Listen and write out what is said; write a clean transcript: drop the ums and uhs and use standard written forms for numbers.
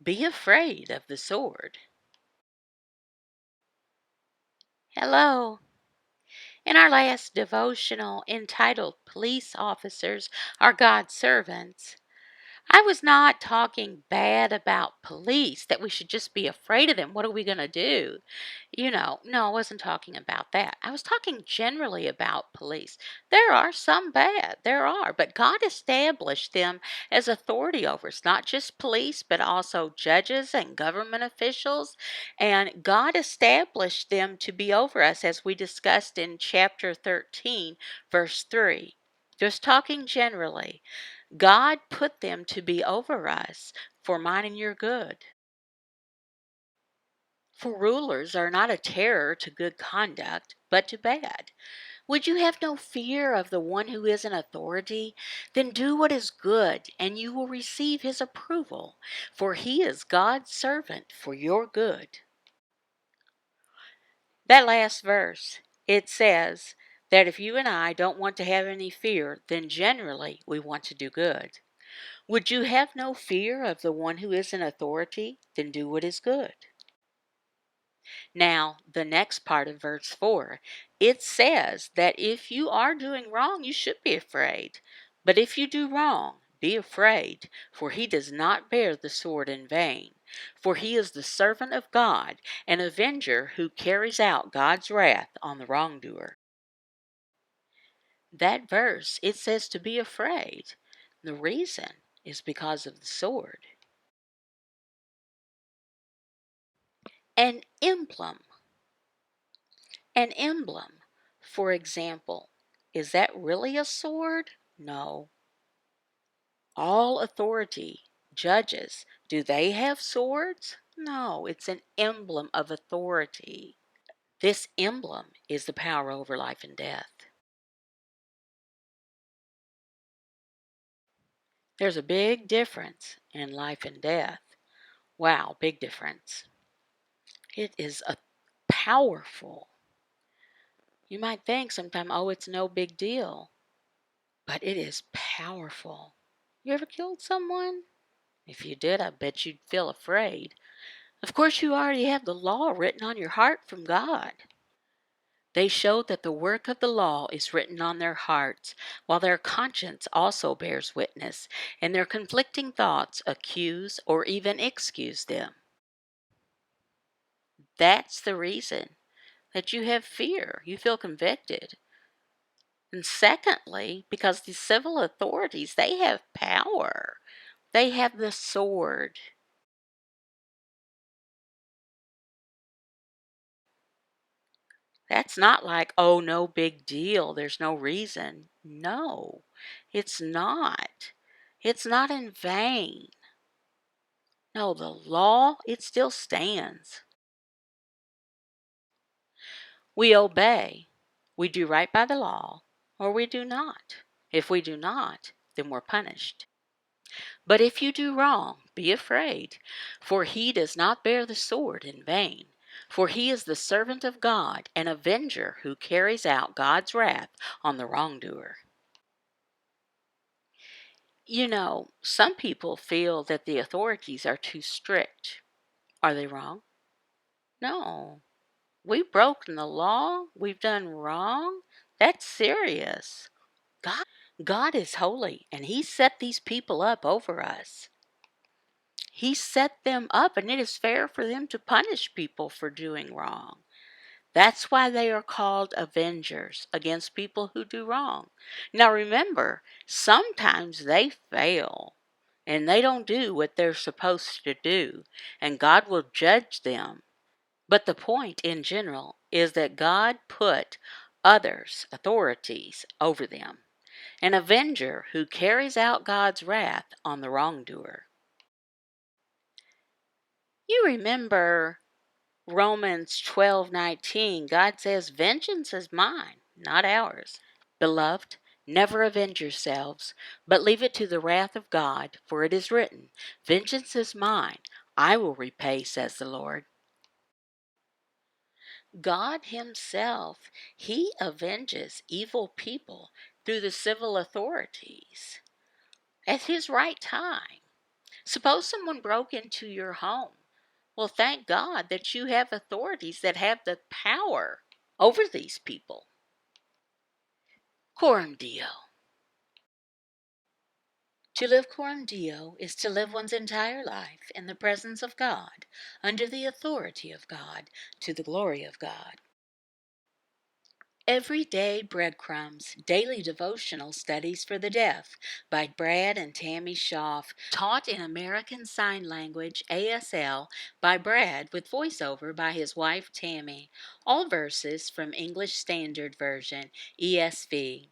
Be afraid of the sword. Hello. In our last devotional entitled Police Officers Are God's Servants, I was not talking bad about police, that we should just be afraid of them. What are we going to do? No, I wasn't talking about that. I was talking generally about police. There are some bad, there are, but God established them as authority over us, not just police, but also judges and government officials. And God established them to be over us, as we discussed in chapter 13, verse 3. Just talking generally. God put them to be over us for mine and your good. For rulers are not a terror to good conduct, but to bad. Would you have no fear of the one who is in authority? Then do what is good, and you will receive his approval, for he is God's servant for your good. That last verse, it says that if you and I don't want to have any fear, then generally we want to do good. Would you have no fear of the one who is in authority? Then do what is good. Now, the next part of verse 4, it says that if you are doing wrong, you should be afraid. But if you do wrong, be afraid, for he does not bear the sword in vain. For he is the servant of God, an avenger who carries out God's wrath on the wrongdoer. That verse, it says to be afraid. The reason is because of the sword. An emblem. An emblem, for example, is that really a sword? No. All authority, judges, do they have swords? No, it's an emblem of authority. This emblem is the power over life and death. There's a big difference in life and death. Wow, big difference. It is a powerful. You might think sometime, oh, it's no big deal, but it is powerful. You ever killed someone? If you did, I bet you'd feel afraid. Of course, you already have the law written on your heart from God. They show that the work of the law is written on their hearts, while their conscience also bears witness, and their conflicting thoughts accuse or even excuse them. That's the reason that you have fear. You feel convicted. And secondly, because the civil authorities, they have power. They have the sword. That's not like, oh, no big deal. There's no reason. No, it's not. It's not in vain. No, the law, it still stands. We obey. We do right by the law, or we do not. If we do not, then we're punished. But if you do wrong, be afraid, for he does not bear the sword in vain. For he is the servant of God, an avenger who carries out God's wrath on the wrongdoer. Some people feel that the authorities are too strict. Are they wrong? No. We've broken the law. We've done wrong. That's serious. God is holy, and he set these people up over us. He set them up, and it is fair for them to punish people for doing wrong. That's why they are called avengers against people who do wrong. Now remember, sometimes they fail and they don't do what they're supposed to do, and God will judge them. But the point in general is that God put others, authorities, over them, an avenger who carries out God's wrath on the wrongdoer. You remember Romans 12:19, God says, vengeance is mine, not ours. Beloved, never avenge yourselves, but leave it to the wrath of God, for it is written, vengeance is mine, I will repay, says the Lord. God himself, he avenges evil people through the civil authorities at his right time. Suppose someone broke into your home. Well, thank God that you have authorities that have the power over these people. Coram Deo. To live coram Deo is to live one's entire life in the presence of God, under the authority of God, to the glory of God. Everyday Breadcrumbs, Daily Devotional Studies for the Deaf by Brad and Tammy Schaaf, taught in American Sign Language, ASL, by Brad with voiceover by his wife Tammy. All verses from English Standard Version, ESV.